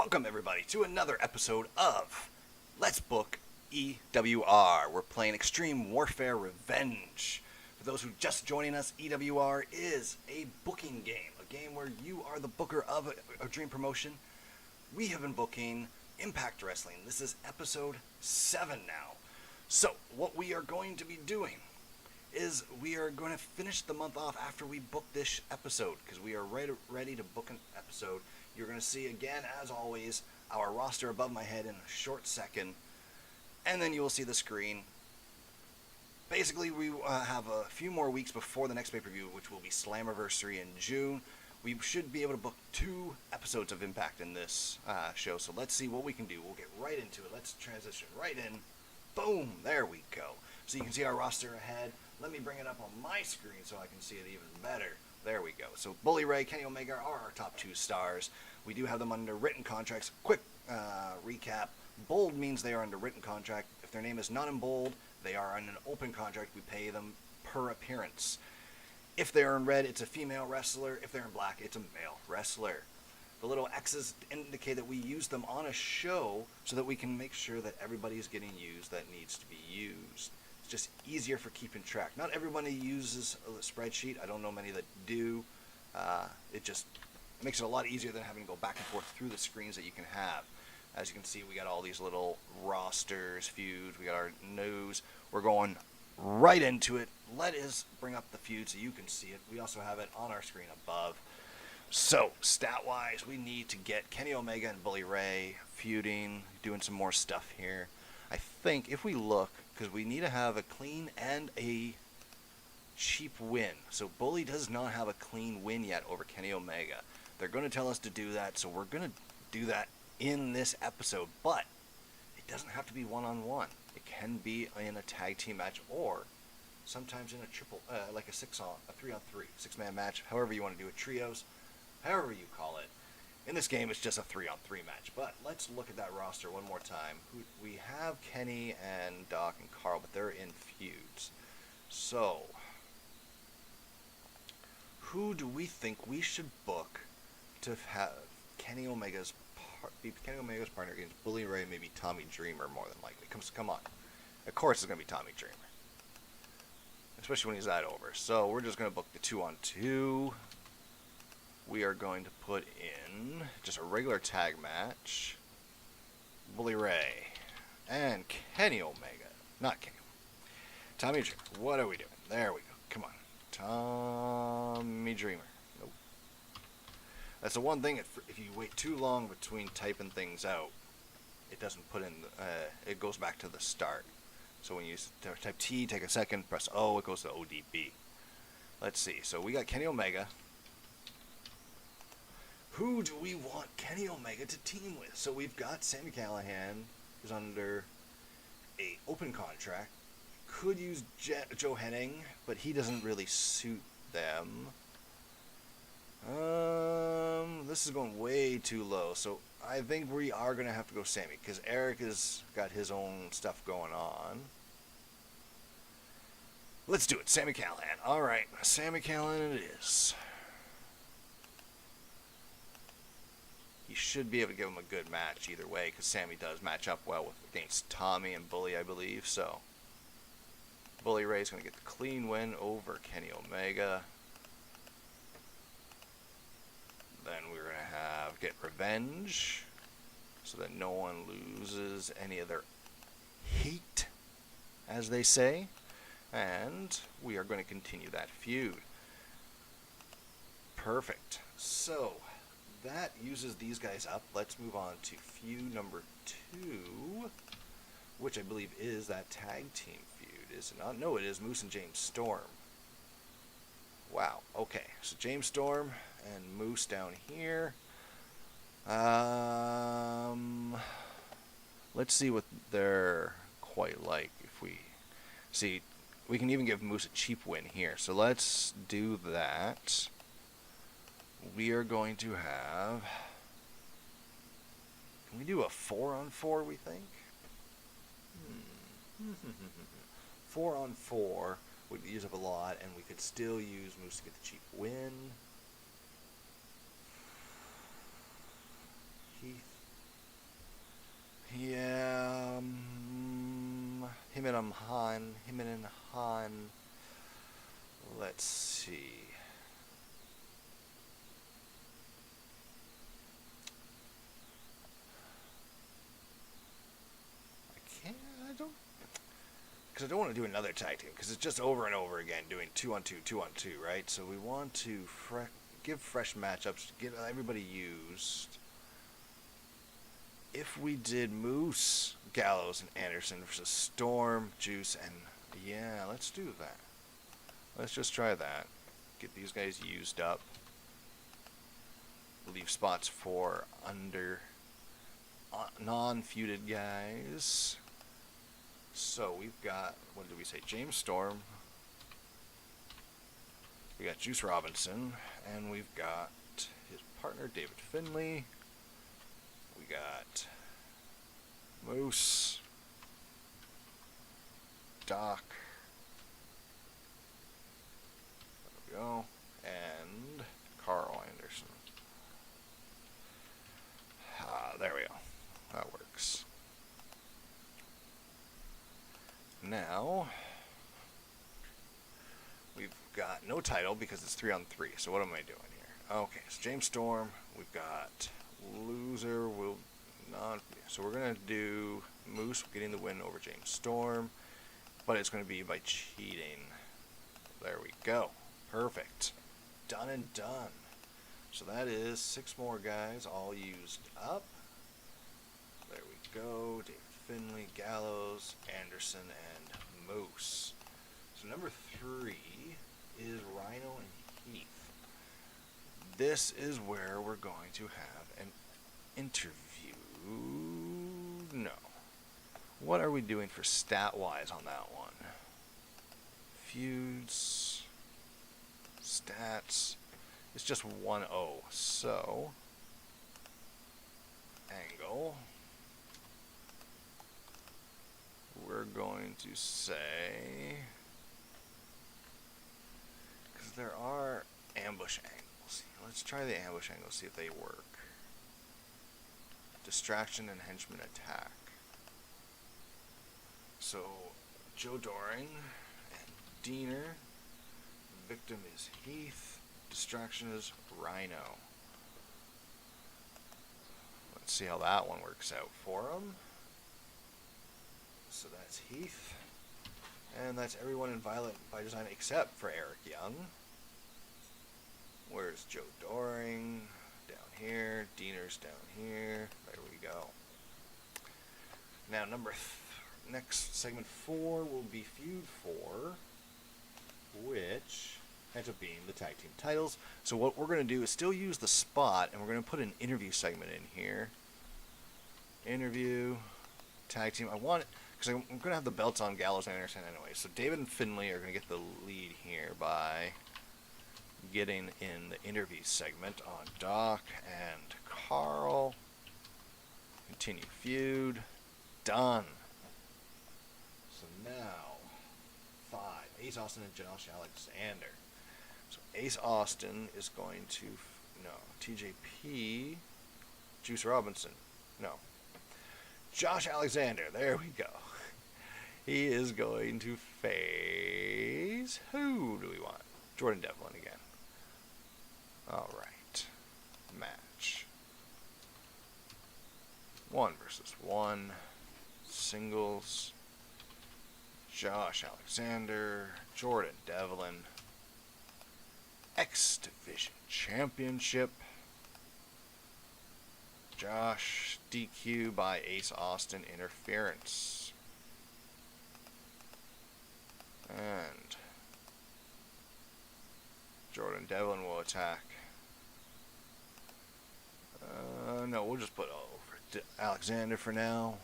Welcome, everybody, to another episode of Let's Book EWR. We're playing Extreme Warfare Revenge. For those who are just joining us, EWR is a booking game. A game where you are the booker of a dream promotion. We have been booking Impact Wrestling. This is episode 7 now. So, what we are going to be doing is we are going to finish the month off after we book this episode, because we are ready to book an episode. You're going to see, again, as always, our roster above my head in a short second, and then you will see the screen. Basically, we have a few more weeks before the next pay-per-view, which will be Slammiversary in June. We should be able to book 2 episodes of Impact in this show, so let's see what we can do. We'll get right into it. Let's transition right in. Boom! There we go. So you can see our roster ahead. Let me bring it up on my screen so I can see it even better. There we go. So Bully Ray, Kenny Omega are our top 2 stars. We do have them under written contracts. Quick recap. Bold means they are under written contract. If their name is not in bold, they are on an open contract. We pay them per appearance. If they are in red, it's a female wrestler. If they're in black, it's a male wrestler. The little X's indicate that we use them on a show so that we can make sure that everybody's getting used that needs to be used. It's just easier for keeping track. Not everybody uses a spreadsheet. I don't know many that do. It just makes it a lot easier than having to go back and forth through the screens that you can have. As you can see, we got all these little rosters, feuds. We got our news. We're going right into it. Let us bring up the feud so you can see it. We also have it on our screen above. So, stat-wise, we need to get Kenny Omega and Bully Ray feuding, doing some more stuff here. I think if we look, because we need to have a clean and a cheap win. So Bully does not have a clean win yet over Kenny Omega. They're going to tell us to do that, so we're going to do that in this episode. But it doesn't have to be one-on-one. It can be in a tag team match, or sometimes in a triple, like a 3-on-3, 6-man match, however you want to do it, trios, however you call it. In this game, it's just a 3-on-3 match. But let's look at that roster one more time. We have Kenny and Doc and Carl, but they're in feuds. So, who do we think we should book to have Kenny Omega's partner against Bully Ray? Maybe Tommy Dreamer, more than likely. Come on. Of course, it's going to be Tommy Dreamer, especially when he's that over. So we're just going to book the 2-on-2. We are going to put in just a regular tag match. Bully Ray and Kenny Omega. Not Kenny. Tommy Dreamer. What are we doing? There we go. Come on. Tommy Dreamer. Nope. That's the one thing. If you wait too long between typing things out, it doesn't put in. It goes back to the start. So when you type T, take a second, press O, it goes to ODB. Let's see. So we got Kenny Omega. Who do we want Kenny Omega to team with? So we've got Sami Callihan, who's under a open contract. Could use Joe Henning, but he doesn't really suit them. This is going way too low, so I think we are going to have to go Sami, because Eric has got his own stuff going on. Let's do it, Sami Callihan. Alright, Sami Callihan it is. You should be able to give him a good match either way, because Sami does match up well against Tommy and Bully, I believe. So Bully Ray's going to get the clean win over Kenny Omega. Then we're going to get revenge, so that no one loses any of their heat, as they say. And we are going to continue that feud. Perfect. So that uses these guys up. Let's move on to feud number 2, which I believe is that tag team feud, is it not? No, it is Moose and James Storm. Wow, okay. So James Storm and Moose down here. Let's see what they're quite like. If we see, we can even give Moose a cheap win here. So let's do that. We are going to have... Can we do a 4-on-4, we think? 4-on-4 would use up a lot, and we could still use Moose to get the cheap win. Heath Yeah, him and Han. Let's see. I don't, because I don't want to do another tag team, because it's just over and over again doing 2-on-2, 2-on-2, right? So we want to give fresh matchups, get everybody used. If we did Moose, Gallows, and Anderson versus Storm, Juice, and yeah, let's do that. Let's just try that. Get these guys used up. Leave spots for non-feuded guys. So we've got, what did we say? James Storm. We got Juice Robinson, and we've got his partner David Finlay. We got Moose, Doc, there we go, and Carl Anderson. There we go. That works. Now, we've got no title because it's 3-on-3. So what am I doing here? Okay, so James Storm. We've got loser will not. So we're gonna do Moose getting the win over James Storm, but it's gonna be by cheating. There we go. Perfect. Done and done. So that is 6 more guys all used up. There we go. David Finlay, Gallows, Anderson, and Moose. So number 3 is Rhino and Heath. This is where we're going to have an interview. No. What are we doing for stat-wise on that one? Feuds, stats. It's just 1-0. So, angle. We're going to say, because there are ambush angles. Let's try the ambush angles, see if they work. Distraction and henchman attack. So, Joe Doring and Diener. Victim is Heath. Distraction is Rhino. Let's see how that one works out for him. So that's Heath. And that's everyone in Violet by Design except for Eric Young. Where's Joe Doring? Down here. Diener's down here. There we go. Now next segment 4 will be Feud 4, which ends up being the tag team titles. So what we're going to do is still use the spot, and we're going to put an interview segment in here. Interview, tag team. I want it, because I'm going to have the belts on Gallows and Anderson anyway. So David and Finlay are going to get the lead here by getting in the interview segment on Doc and Carl. Continue feud. Done. So now, 5. Ace Austin and Josh Alexander. So Ace Austin is going to, TJP, Juice Robinson, Josh Alexander, there we go. He is going to face, who do we want? Jordan Devlin again. Alright, match. 1 versus 1, singles, Josh Alexander, Jordan Devlin, X Division Championship. Josh DQ by Ace Austin interference. And Jordan Devlin will attack. No, we'll just put over Alexander for now.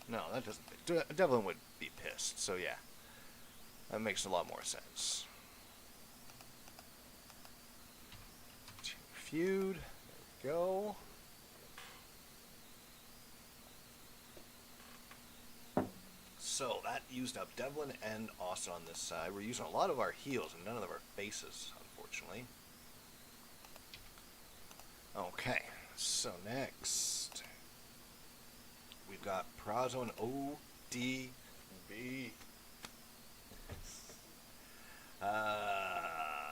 No, that doesn't. Devlin would be pissed, so yeah. That makes a lot more sense. Feud. There we go. So that used up Devlin and Austin on this side. We're using a lot of our heels and none of our faces, unfortunately. Okay, so next we've got Prazzo and ODB.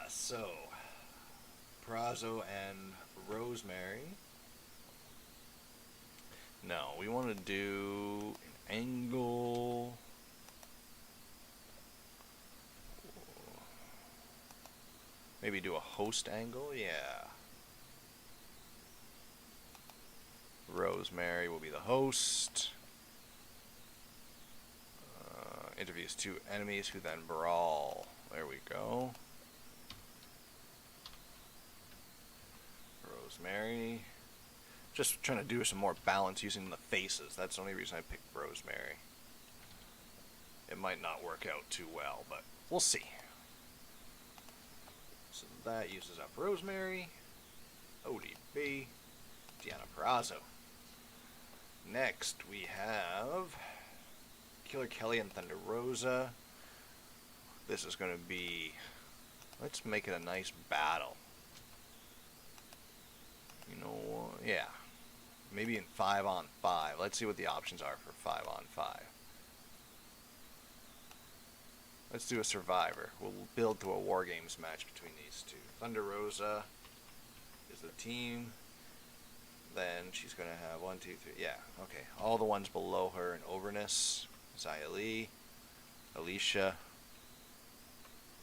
So, Prazzo and Rosemary. No, we want to do an angle. Maybe do a host angle, yeah. Rosemary will be the host. Interviews two enemies who then brawl. There we go. Rosemary. Just trying to do some more balance using the faces. That's the only reason I picked Rosemary. It might not work out too well, but we'll see. So that uses up Rosemary, ODB, Deanna Prazzo. Next we have Killer Kelly and Thunder Rosa. This is going to be, let's make it a nice battle. You know, yeah. Maybe in 5-on-5. Let's see what the options are for 5-on-5. Let's do a survivor. We'll build to a War Games match between these two. Thunder Rosa is the team. Then she's going to have 1, 2, 3. Yeah, okay. All the ones below her in Overness. Zia Lee, Alicia,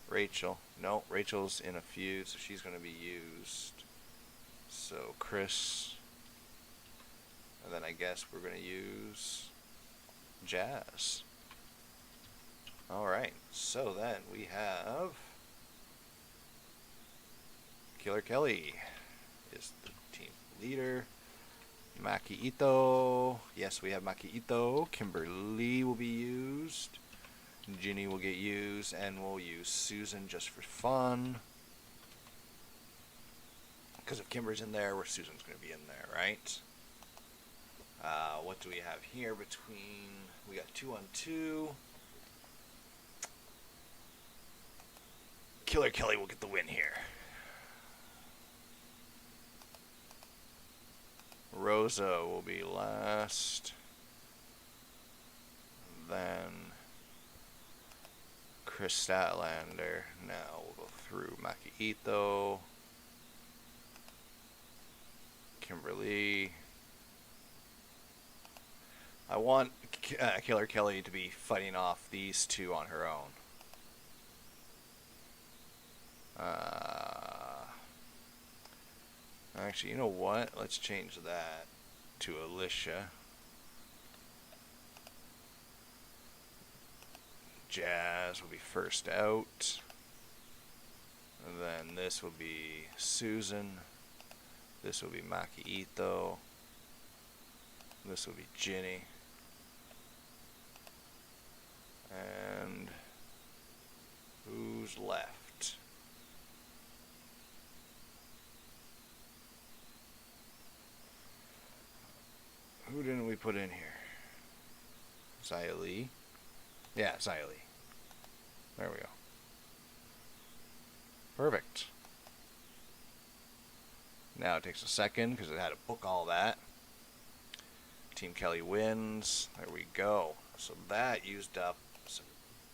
Rachel. No, Rachel's in a feud, so she's going to be used. So Chris. And then I guess we're going to use Jazz. Alright, so then we have Killer Kelly is the team leader. Maki Ito. Yes, we have Maki Ito. Kimberly will be used. Ginny will get used, and we'll use Susan just for fun. Because if Kimber's in there, where Susan's going to be in there, right? What do we have here between... We got 2-on-2. Killer Kelly will get the win here. Rosa will be last. Then Chris Statlander. Now we'll go through Maki Ito, Kimberly. I want Killer Kelly to be fighting off these two on her own. Actually, you know what? Let's change that to Alicia. Jazz will be first out. And then this will be Susan. This will be Maki Ito. This will be Ginny. And who's left? Who didn't we put in here? Zia Lee? Yeah, Zia Lee. There we go. Perfect. Now it takes a second because it had to book all that. Team Kelly wins. There we go. So that used up some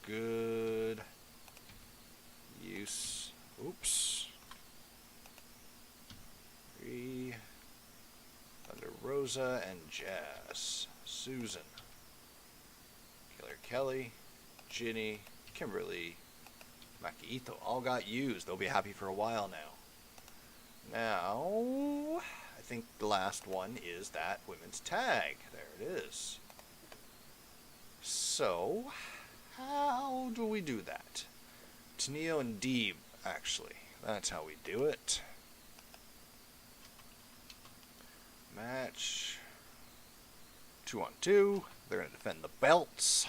good use. Oops. 3. Thunder Rosa and Jazz. Susan. Killer Kelly. Ginny. Kimberly. Maki Ito all got used. They'll be happy for a while now. Now, I think the last one is that women's tag. There it is. So, how do we do that? Tenio and Deeb, actually. That's how we do it. Match. 2-on-2. They're going to defend the belts.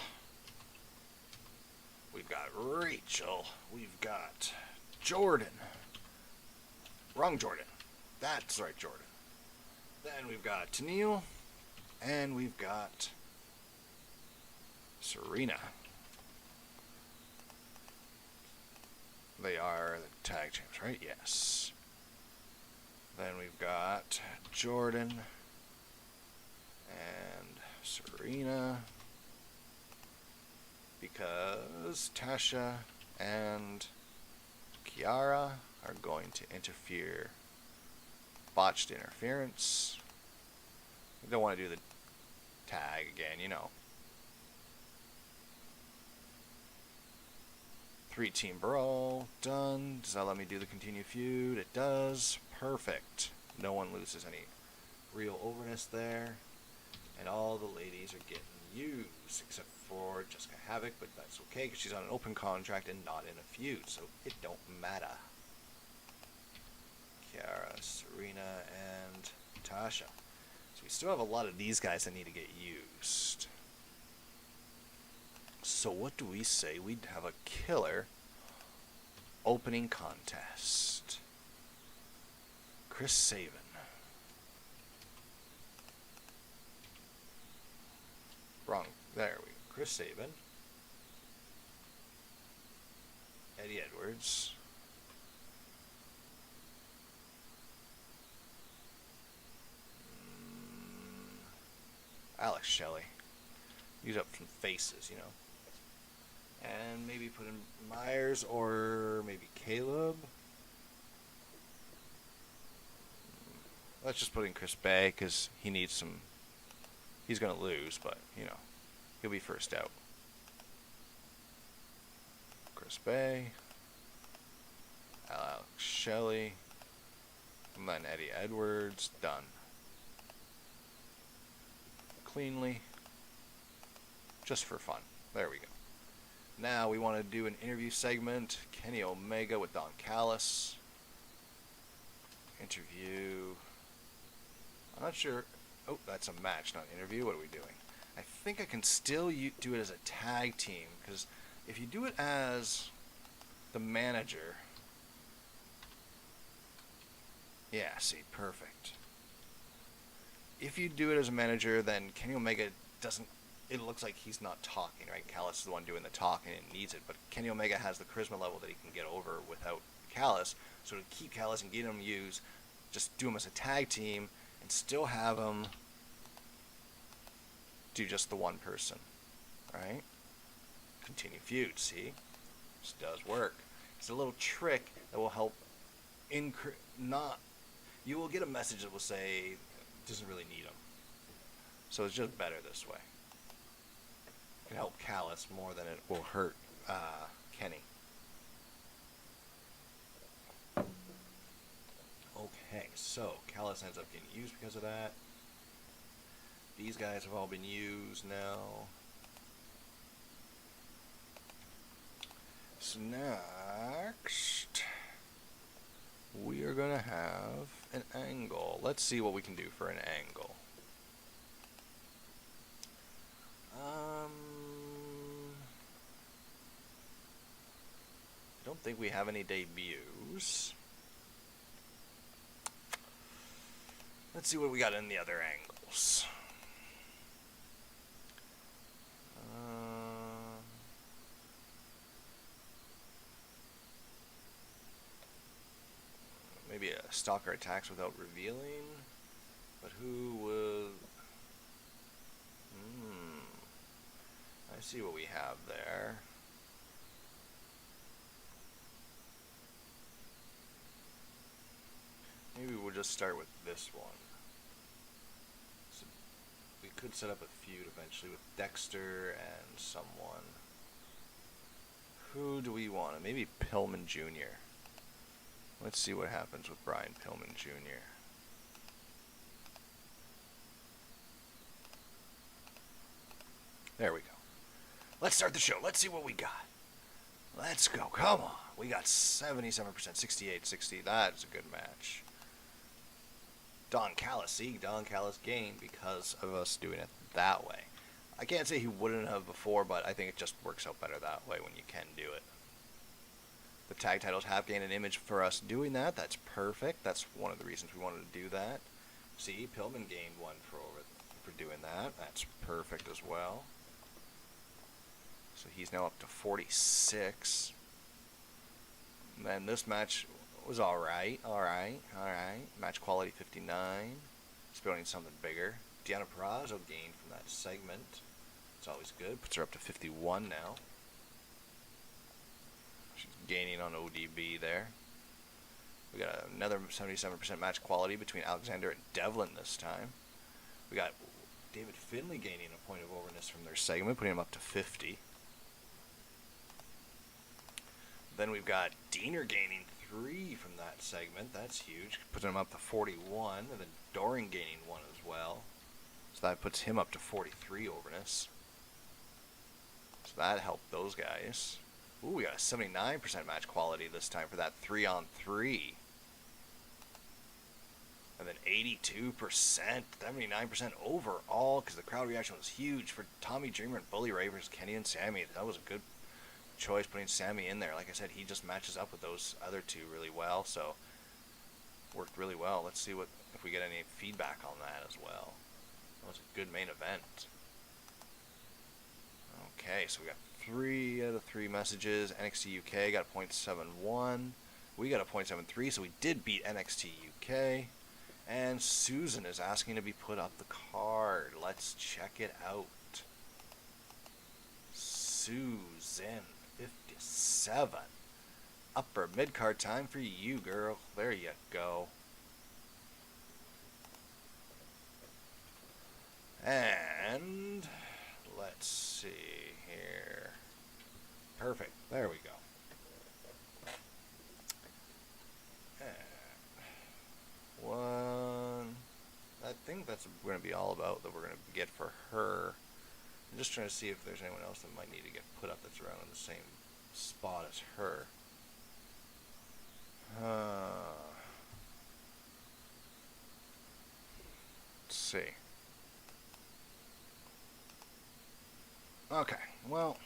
We've got Rachel. We've got Jordan. Wrong Jordan. That's right, Jordan. Then we've got Tenille. And we've got Serena. They are the tag champs, right? Yes. Then we've got Jordan and Serena, because Tasha and Kiara are going to interfere. Botched interference. We don't want to do the tag again, you know. 3-team brawl, done. Does that let me do the continue feud? It does. Perfect. No one loses any real overness there. And all the ladies are getting used, except for Jessica Havoc, but that's okay because she's on an open contract and not in a feud, so it don't matter. Kiara, Serena, and Tasha. So we still have a lot of these guys that need to get used. So what do we say? We'd have a killer opening contest. Chris Sabin. Wrong. There we go. Chris Sabin. Eddie Edwards. Alex Shelley. Use up some faces, you know. And maybe put in Myers or maybe Caleb. Let's just put in Chris Bay because he needs some. He's going to lose, but, you know, he'll be first out. Chris Bay. Alex Shelley. And then Eddie Edwards. Done. Cleanly. Just for fun. There we go. Now we want to do an interview segment. Kenny Omega with Don Callis. Interview. I'm not sure. Oh, that's a match, not an interview. What are we doing? I think I can still do it as a tag team, because if you do it as the manager, yeah, see, perfect. If you do it as a manager, then Kenny Omega doesn't, it looks like he's not talking, right? Callis is the one doing the talking and needs it, but Kenny Omega has the charisma level that he can get over without Callis, so to keep Callis and get him used, just do him as a tag team, and still have him do just the one person, right? Continue feud, see? This does work. It's a little trick that will help you will get a message that will say, doesn't really need him. So it's just better this way. It can help Callis more than it will hurt Kenny. Okay, so Callis ends up getting used because of that. These guys have all been used now. So next, we are going to have an angle. Let's see what we can do for an angle. I don't think we have any debuts. Let's see what we got in the other angles. Maybe a stalker attacks without revealing, but who will? I see what we have there. Maybe we'll just start with this one. So we could set up a feud eventually with Dexter and someone. Who do we want? Maybe Pillman Jr. Let's see what happens with Brian Pillman Jr. There we go. Let's start the show. Let's see what we got. Let's go. Come on. We got 77%, 68, 60. That's a good match. Don Callis. See, Don Callis gained because of us doing it that way. I can't say he wouldn't have before, but I think it just works out better that way when you can do it. The tag titles have gained an image for us doing that. That's perfect. That's one of the reasons we wanted to do that. See, Pillman gained one for doing that. That's perfect as well. So he's now up to 46. And then this match was alright. Match quality 59. Just building something bigger. Deanna Perazo gained from that segment. It's always good. Puts her up to 51 now. She's gaining on ODB there. We got another 77% match quality between Alexander and Devlin this time. We got David Finlay gaining a point of overness from their segment, putting him up to 50. Then we've got Diener gaining 3 from that segment. That's huge. Putting him up to 41. And then Doring gaining 1 as well. So that puts him up to 43 overness. So that helped those guys. Ooh, we got a 79% match quality this time for that 3-on-3. And then 82%, 79% overall, because the crowd reaction was huge for Tommy Dreamer and Bully Ray versus Kenny and Sammy. That was a good choice putting Sammy in there. Like I said, he just matches up with those other two really well, so worked really well. Let's see if we get any feedback on that as well. That was a good main event. Okay, so we got 3 out of 3 messages. NXT UK got a .71. We got a .73, so we did beat NXT UK. And Susan is asking to be put up the card. Let's check it out. Susan, 57. Upper mid-card time for you, girl. There you go. And let's see here. Perfect. There we go. One. I think that's going to be all about that we're going to get for her. I'm just trying to see if there's anyone else that might need to get put up that's around in the same spot as her. Let's see. Okay, well,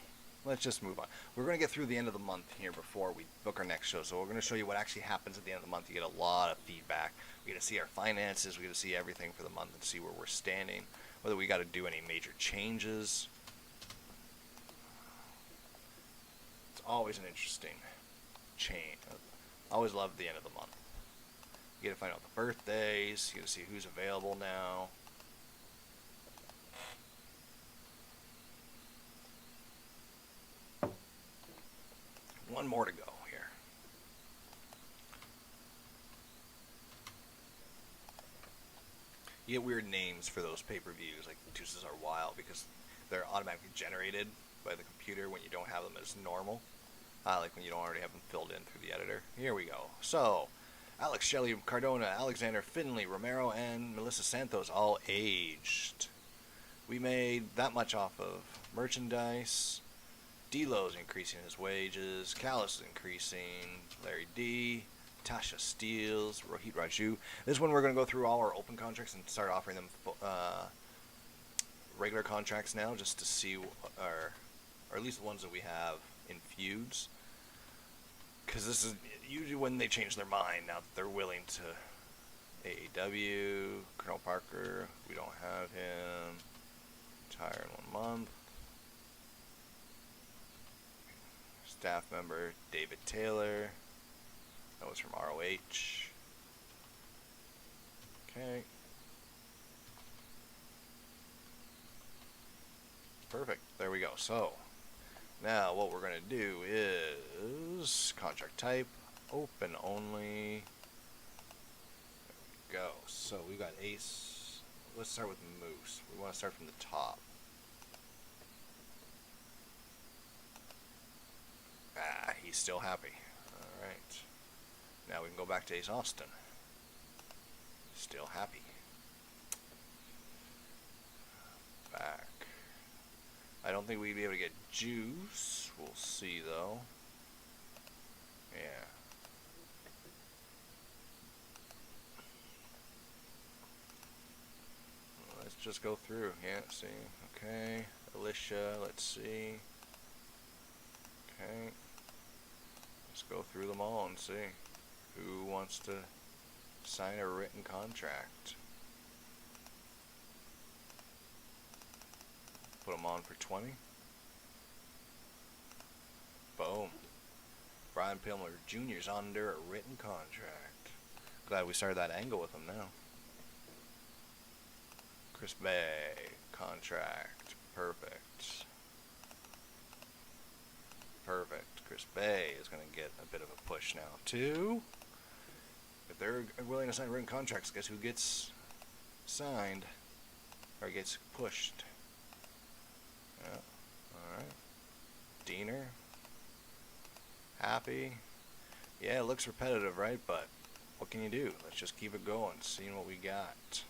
let's just move on. We're going to get through the end of the month here before we book our next show. So we're going to show you what actually happens at the end of the month. You get a lot of feedback. We get to see our finances. We get to see everything for the month and see where we're standing. Whether we got to do any major changes. It's always an interesting change. I always love the end of the month. You get to find out the birthdays. You get to see who's available now. One more to go here. You get weird names for those pay-per-views, like Deuces Are Wild, because they're automatically generated by the computer when you don't have them as normal. Like when you don't already have them filled in through the editor. Here we go. So, Alex Shelley, Cardona, Alexander Finley, Romero, and Melissa Santos all aged. We made that much off of merchandise. D'Lo's increasing his wages. Callis is increasing. Larry D. Tasha Steeles. Rohit Raju. This one we're going to go through all our open contracts and start offering them regular contracts now, just to see, or at least the ones that we have in feuds. Because this is usually when they change their mind, now that they're willing to. AEW. Colonel Parker. We don't have him. Retire in 1 month. Staff member David Taylor. That was from ROH. Okay. Perfect. There we go. So, now what we're going to do is contract type, open only. There we go. So, we've got Ace. Let's start with Moose. We want to start from the top. He's still happy. Alright. Now we can go back to Ace Austin. Still happy. Back. I don't think we'd be able to get Juice. We'll see though. Yeah. Let's just go through. Yeah, see. Okay. Alicia, let's see. Okay. Let's go through them all and see who wants to sign a written contract. Put them on for 20. Boom. Brian Pillman Jr. is under a written contract. Glad we started that angle with him now. Chris Bay, contract, perfect. Perfect. Chris Bay is going to get a bit of a push now, too. If they're willing to sign written contracts, guess who gets signed? Or gets pushed? Yeah. Alright. Diener. Happy. Yeah, it looks repetitive, right? But what can you do? Let's just keep it going, seeing what we got.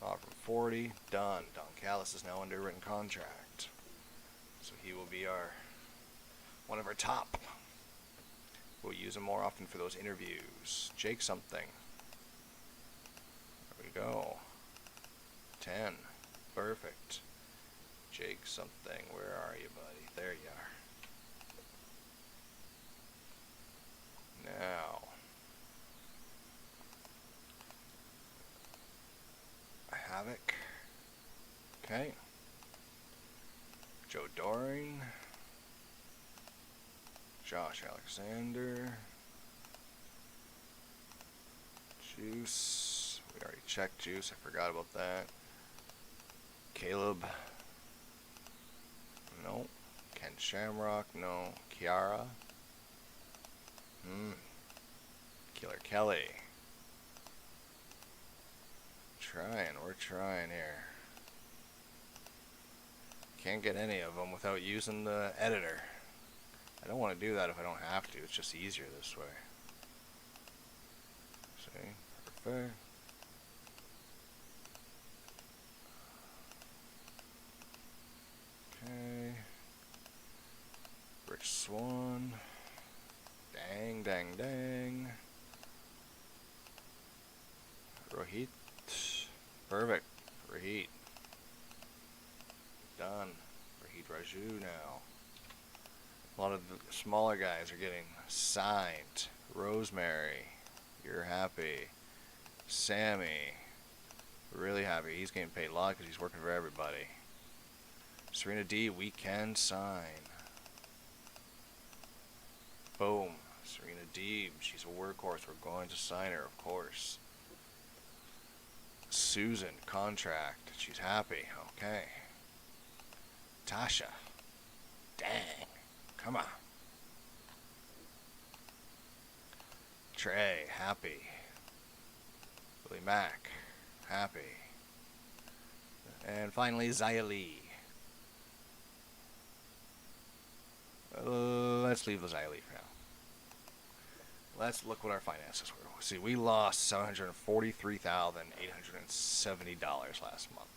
Offer 40, done. Don Callis is now under written contract. So he will be one of our top. We'll use him more often for those interviews. Jake something. There we go. 10. Perfect. Jake something. Where are you, buddy? There you are. Now. Havoc. Okay. Joe Doring. Josh Alexander. Juice. We already checked Juice. I forgot about that. Caleb. No. Ken Shamrock. No. Kiara. Killer Kelly. We're trying here. Can't get any of them without using the editor. I don't want to do that if I don't have to. It's just easier this way. See? Perfect. Okay. Rich Swan. Dang, dang, dang. Rohit. Perfect. Rohit. Done. Rohit Raju now. A lot of the smaller guys are getting signed. Rosemary. You're happy. Sammy. Really happy. He's getting paid a lot because he's working for everybody. Serena D, we can sign. Boom. Serena D, she's a workhorse. We're going to sign her, of course. Susan, contract. She's happy. Okay. Tasha. Dang. Come on. Trey, happy. Billy Mack, happy. And finally, Zaya Lee. Let's leave the Zaya Lee for now. Let's look what our finances were. See, we lost $743,870 last month.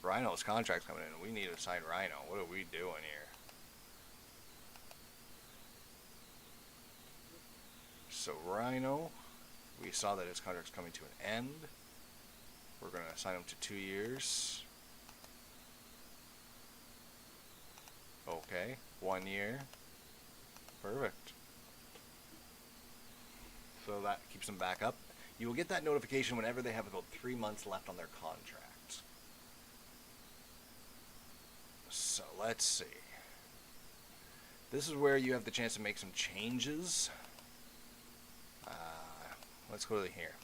Rhino's contract's coming in. We need to sign Rhino. What are we doing here? So Rhino, we saw that his contract's coming to an end. We're going to sign him to 2 years. Okay, 1 year. Perfect. So that keeps them back up. You will get that notification whenever they have about 3 months left on their contract. So let's see. This is where you have the chance to make some changes. Let's go to here.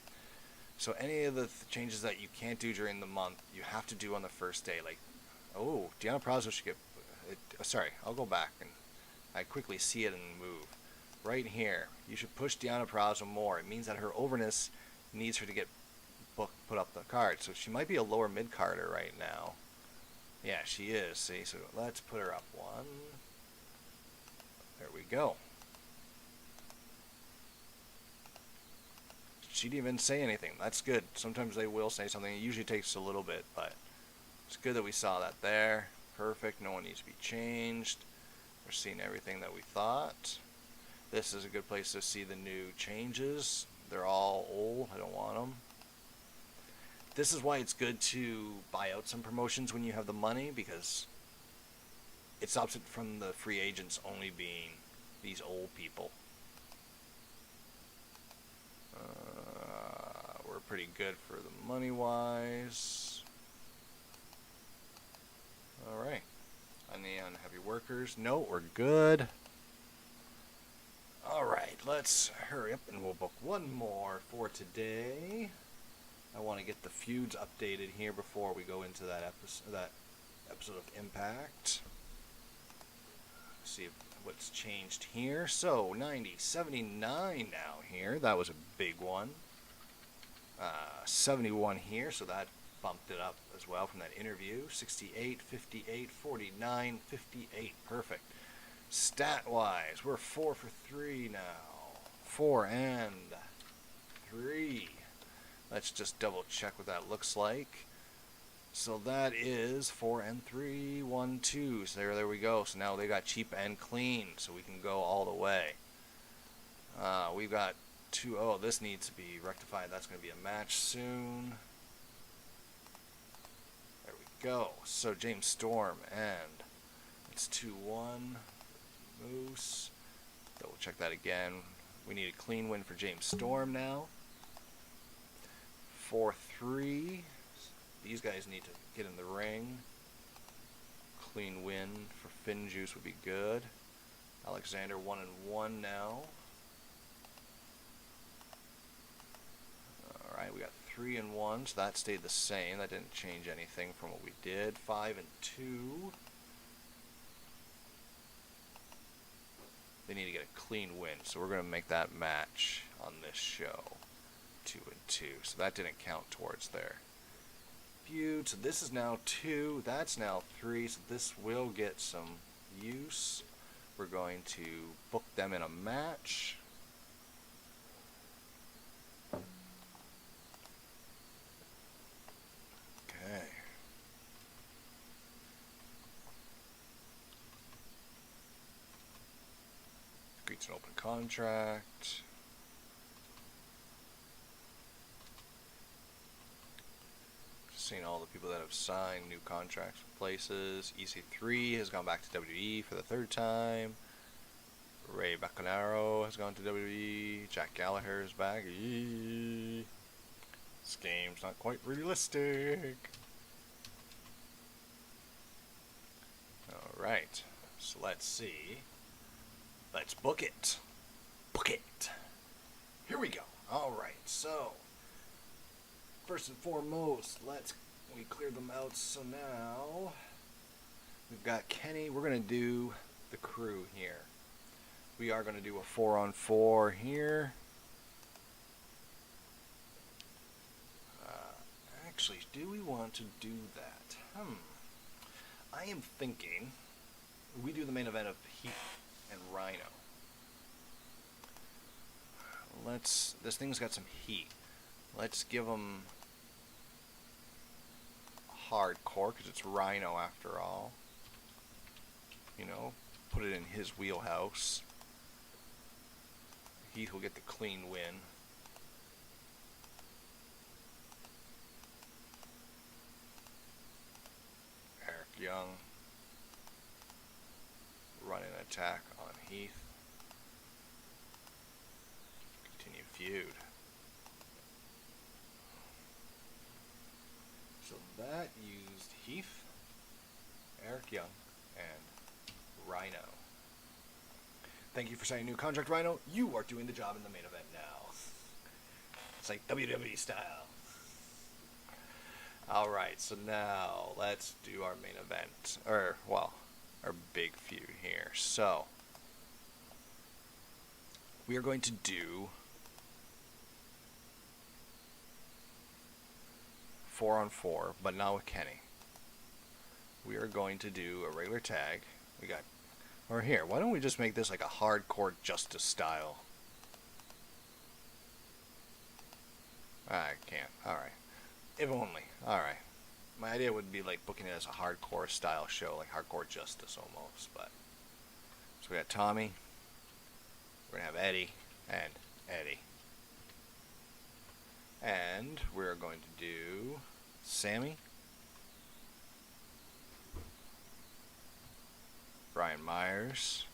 So any of the changes that you can't do during the month, you have to do on the first day. Like, oh, Deanna Prazo should get... sorry, I'll go back and I quickly see it and move. Right here, you should push Deanna Prazo more. It means that her overness needs her to get put up the card. So she might be a lower mid-carder right now. Yeah, she is. See, so let's put her up one. There we go. She didn't even say anything. That's good. Sometimes they will say something. It usually takes a little bit, but it's good that we saw that there. Perfect. No one needs to be changed. We're seeing everything that we thought. This is a good place to see the new changes. They're all old. I don't want them. This is why it's good to buy out some promotions when you have the money, because it stops it from the free agents only being these old people. We're pretty good for the money-wise. Alright. Any on heavy workers? No, we're good. Alright, let's hurry up and we'll book one more for today. I want to get the feuds updated here before we go into that episode of Impact. See what's changed here. So 90-79 now here. That was a big one. 71 here, so that bumped it up as well from that interview. 68, 58, 49, 58. Perfect. Stat-wise, we're 4 for 3 now. 4 and 3. Let's just double check what that looks like. So that is 4 and 3, 1, 2. So there we go. So now they got cheap and clean, so we can go all the way. We've got 2. Oh, this needs to be rectified. That's going to be a match soon. There we go. So James Storm and it's 2-1. Moose. Double check that again. We need a clean win for James Storm now. 4-3. These guys need to get in the ring. Clean win for Finn Juice would be good. Alexander 1-1 now. Alright, we got 3-1, so that stayed the same. That didn't change anything from what we did. 5-2. They need to get a clean win, so we're going to make that match on this show. 2-2, so that didn't count towards their feud. So this is now 2, that's now 3, so this will get some use. We're going to book them in a match. Okay. Agreed to an open contract. Seeing all the people that have signed new contracts with places. EC3 has gone back to WWE for the 3rd time. Ray Bacanaro has gone to WWE. Jack Gallagher is back. Eee. This game's not quite realistic. Alright, so let's see. Let's book it. Book it. Here we go. Alright, so first and foremost, we cleared them out, so now we've got Kenny. We're going to do the crew here. We are going to do a 4-on-4 here. Actually, do we want to do that? I am thinking we do the main event of Heath and Rhino. This thing's got some heat. Let's give them hardcore, because it's Rhino after all. You know, put it in his wheelhouse. Heath will get the clean win. Eric Young running an attack on Heath. Continue feud. So that used Heath, Eric Young, and Rhino. Thank you for signing a new contract, Rhino. You are doing the job in the main event now. It's like WWE style. Alright, so now let's do our main event. Our big feud here. So, we are going to do 4-on-4, but not with Kenny. We are going to do a regular tag. Or here, why don't we just make this like a hardcore justice style? I can't. Alright. If only. Alright. My idea would be like booking it as a hardcore style show, like hardcore justice almost, but. So we got Tommy. We're gonna have Eddie and Eddie. And we're going to do Sammy, Brian Myers.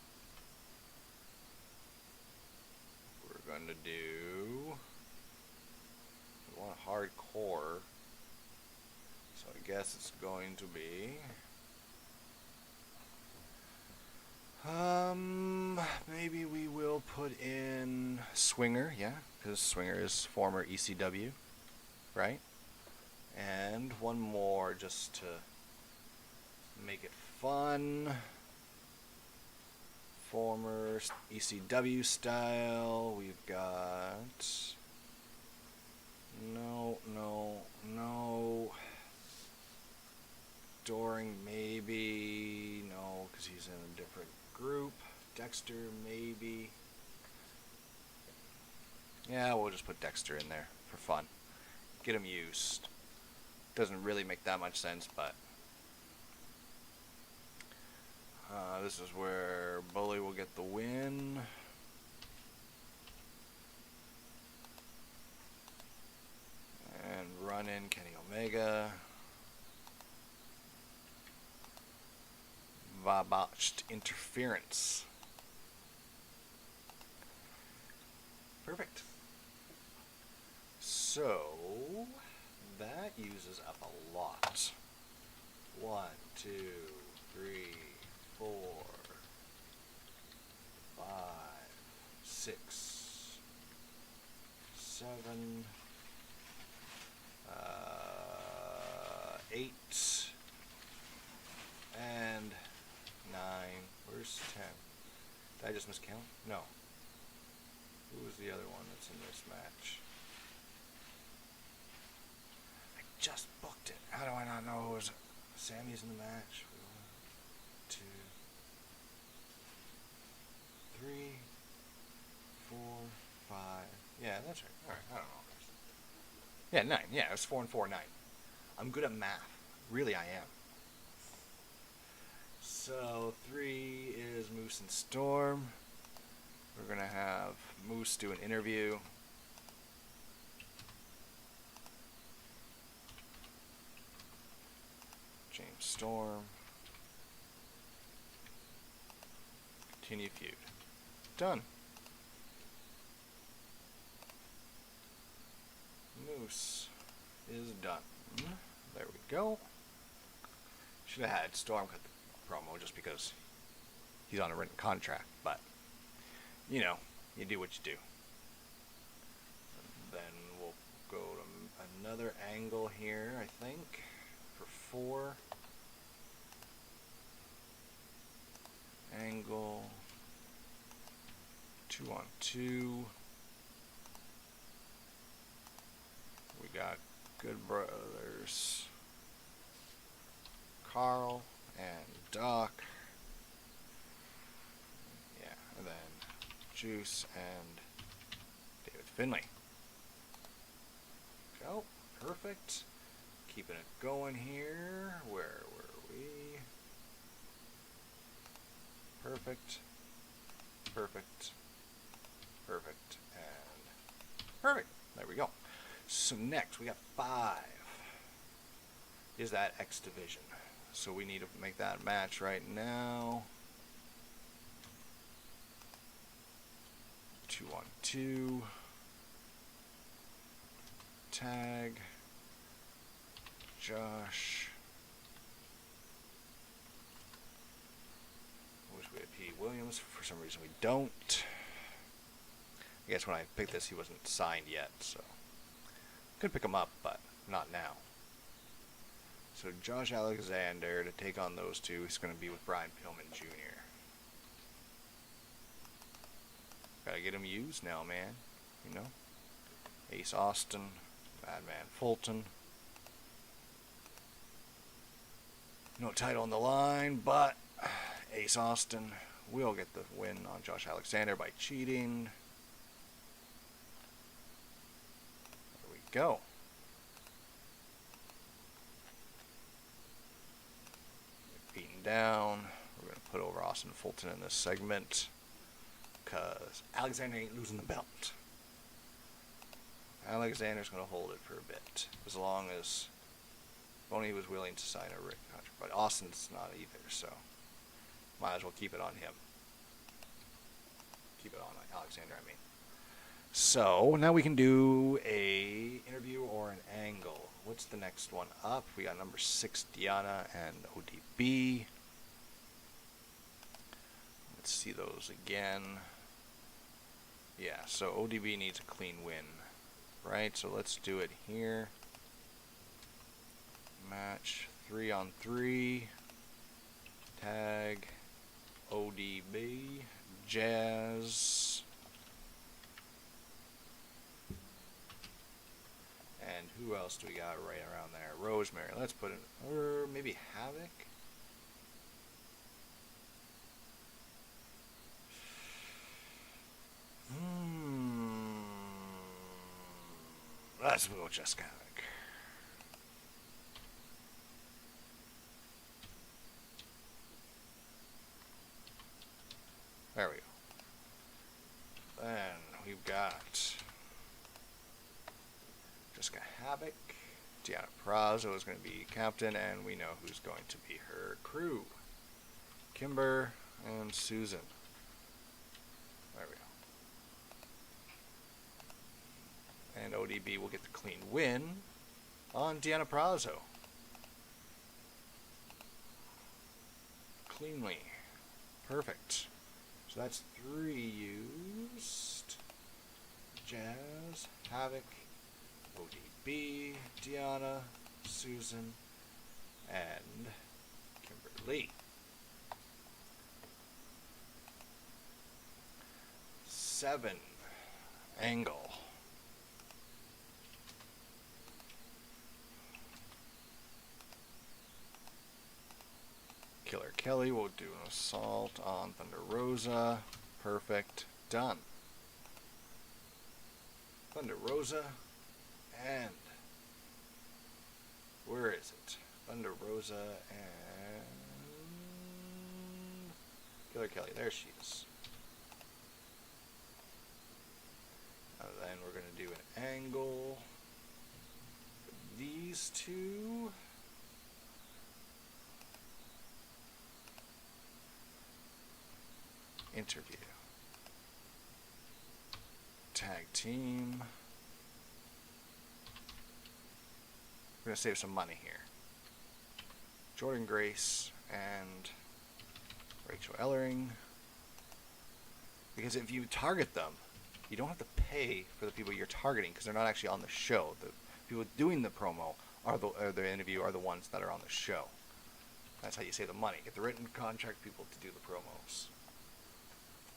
We're going to do, we want a hardcore, so I guess it's going to be Maybe we will put in Swinger, yeah, because Swinger is former ECW, right? And one more just to make it fun. Former ECW style. We've got... No. Doring, maybe. No, because he's in a different group. Dexter, maybe. Yeah, we'll just put Dexter in there for fun. Get him used. Doesn't really make that much sense, but... this is where Bully will get the win. And run in Kenny Omega. Botched interference. Perfect. So that uses up a lot. 1, 2, 3, 4, 5, 6, 7, 8, and 9. Where's 10? Did I just miscount? No. Who was the other one that's in this match? I just booked it. How do I not know who was... Sammy's in the match. 1, 2, 3, 4, 5. Yeah, that's right. Alright, I don't know. Yeah, 9. Yeah, it was 4 and 4, 9. I'm good at math. Really, I am. So 3 is Moose and Storm. We're going to have Moose do an interview. James Storm. Continue feud. Done. Moose is done. There we go. Should have had Storm cut the promo just because he's on a written contract, but you know, you do what you do. And then we'll go to another angle here, I think, for 4. Angle 2 on 2. We got Good Brothers Carl and Doc. Yeah, and then Juice and David Finlay. Go. Perfect. Keeping it going here. Where were we? Perfect. Perfect. Perfect. And perfect. There we go. So next, we got 5. Is that X Division. So we need to make that match right now. 2 on 2. Tag. Josh. I wish we had P. Williams. For some reason we don't. I guess when I picked this, he wasn't signed yet, so could pick him up, but not now. So Josh Alexander to take on those two. He's going to be with Brian Pillman Jr. Gotta get him used now, man. You know? Ace Austin, Madman Fulton. No title on the line, but Ace Austin will get the win on Josh Alexander by cheating. There we go. Beaten down. We're going to put over Austin Fulton in this segment because Alexander ain't losing the belt. Alexander's going to hold it for a bit, as long as only he was willing to sign a written contract. But Austin's not either, so might as well keep it on him. Keep it on Alexander, I mean. So now we can do a interview or an angle. What's the next one up? We got number 6, Deanna and ODB. let's see those again. Yeah, so ODB needs a clean win, right? So let's do it here. Match 3-on-3. Tag ODB. Jazz. And who else do we got right around there? Rosemary. Let's put it, or maybe Havoc. Let's go just Havoc. There we go. Then we've got Jessica Havoc. Deanna Prazo is going to be captain, and we know who's going to be her crew. Kimber and Susan. There we go. And ODB will get the clean win on Deanna Prazo. Cleanly. Perfect. So that's 3 used. Jazz, Havoc, ODB, Deanna, Susan, and Kimberly. 7, Angle. Killer Kelly will do an assault on Thunder Rosa. Perfect. Done. Thunder Rosa. And where is it? Thunder Rosa and Killer Kelly. There she is. Then we're going to do an angle for these two. Interview. Tag team. We're going to save some money here. Jordan Grace and Rachel Ellering. Because if you target them, you don't have to pay for the people you're targeting because they're not actually on the show. The people doing the promo or the interview are the ones that are on the show. That's how you save the money. Get the written contract people to do the promos.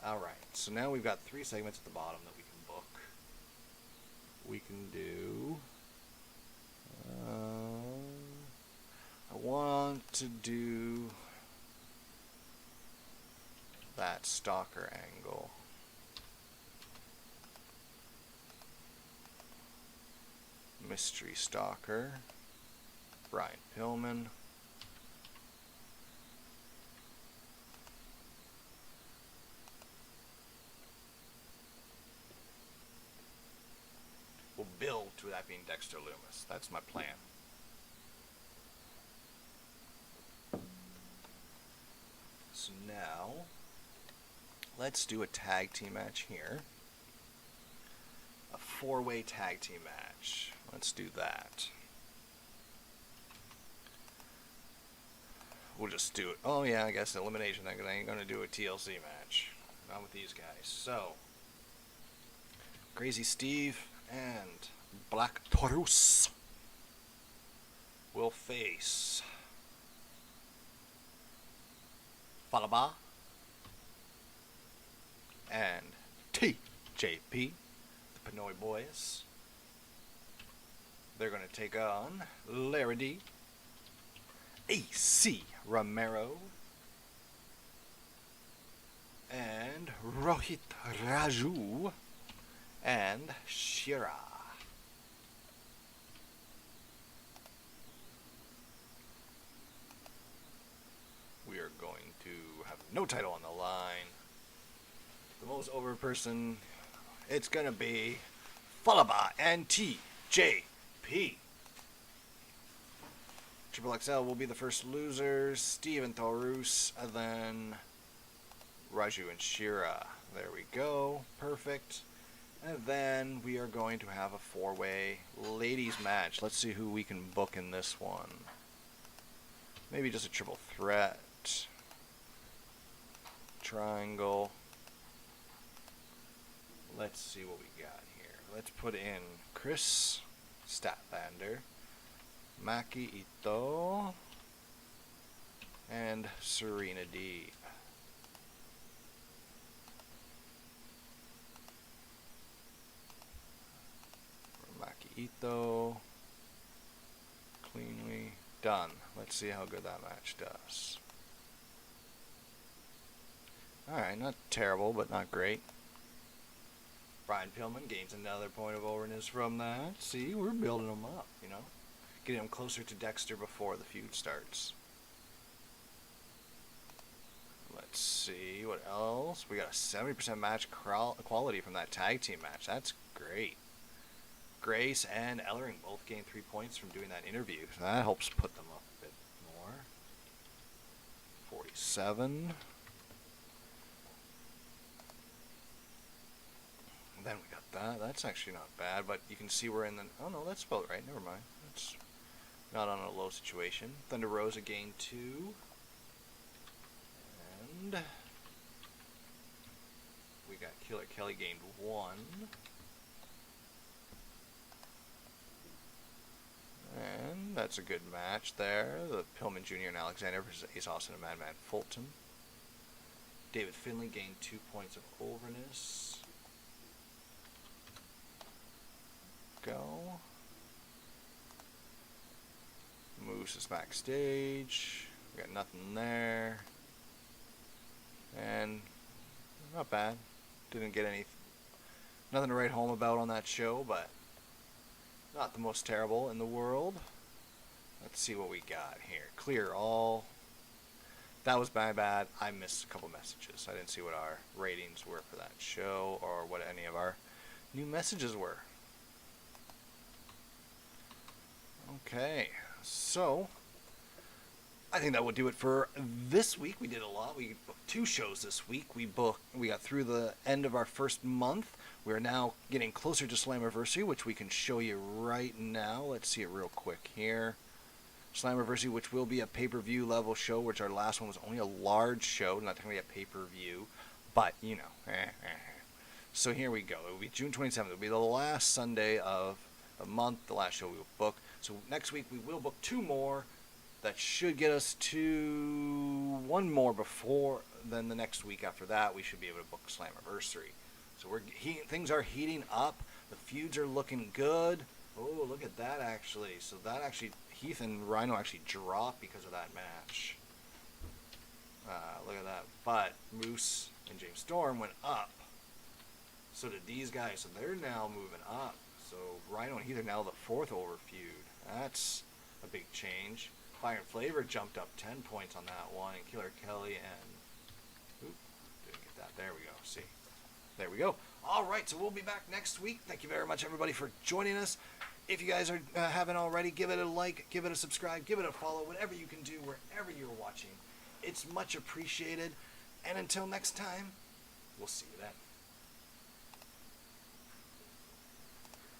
Alright, so now we've got 3 segments at the bottom that we can book. We can do... I want to do that stalker angle. Mystery Stalker. Brian Pillman. We'll build to that being Dexter Loomis. That's my plan. So now, let's do a tag team match here. A 4-way tag team match. Let's do that. We'll just do it. Oh yeah, I guess elimination then, because I ain't going to do a TLC match. Not with these guys. So, Crazy Steve and Black Taurus will face Falaba and TJP, the Pinoy Boys. They're going to take on Larry AC Romero, and Rohit Raju, and Shira. We are going to have no title on the line. The most over person, it's going to be Falaba and TJP. Triple XL will be the first losers. Steve and Taurus, and then Raju and Shira. There we go. Perfect. And then we are going to have a 4-way ladies match. Let's see who we can book in this one. Maybe just a triple threat. triangle. Let's see what we got here. Let's put in Chris Statlander, Maki Ito, and Serena Deeb. Maki Ito. Cleanly done. Let's see how good that match does. Alright, not terrible, but not great. Brian Pillman gains another point of overness from that. See, we're building him up, you know. Getting him closer to Dexter before the feud starts. Let's see, what else? We got a 70% match quality from that tag team match. That's great. Grace and Ellering both gained 3 points from doing that interview. So that helps put them up a bit more. 47. And then we got that. That's actually not bad, but you can see we're in the... Oh, no, that's about right. Never mind. That's not on a low situation. Thunder Rosa gained 2. And we got Killer Kelly gained 1. And that's a good match there. The Pillman Jr. and Alexander versus Ace Austin and Madman Fulton. David Finlay gained 2 points of overness. Go. Moose is backstage. We got nothing there. And not bad. Didn't get nothing to write home about on that show, but not the most terrible in the world. Let's see what we got here. Clear all. That was my bad. I missed a couple messages. I didn't see what our ratings were for that show or what any of our new messages were. Okay, so I think that would do it for this week. We did a lot. We booked 2 shows this week. We got through the end of our first month. We're now getting closer to Slammiversary, which we can show you right now. Let's see it real quick here. Slammiversary, which will be a pay-per-view level show, which our last one was only a large show, not going to be a pay-per-view, but, you know. So here we go. It will be June 27th. It will be the last Sunday of the month, the last show we will book. So next week we will book 2 more. That should get us to 1 more before, then the next week after that we should be able to book Slammiversary. So things are heating up. The feuds are looking good. Oh, look at that actually. So that actually, Heath and Rhino actually dropped because of that match. Look at that. But Moose and James Storm went up. So did these guys. So they're now moving up. So Rhino and Heath are now the 4th over feud. That's a big change. Fire and Flavor jumped up 10 points on that one. And Killer Kelly and... Oop, didn't get that. There we go. See. There we go. All right, so we'll be back next week. Thank you very much, everybody, for joining us. If you guys haven't already, give it a like, give it a subscribe, give it a follow, whatever you can do, wherever you're watching. It's much appreciated. And until next time, we'll see you then.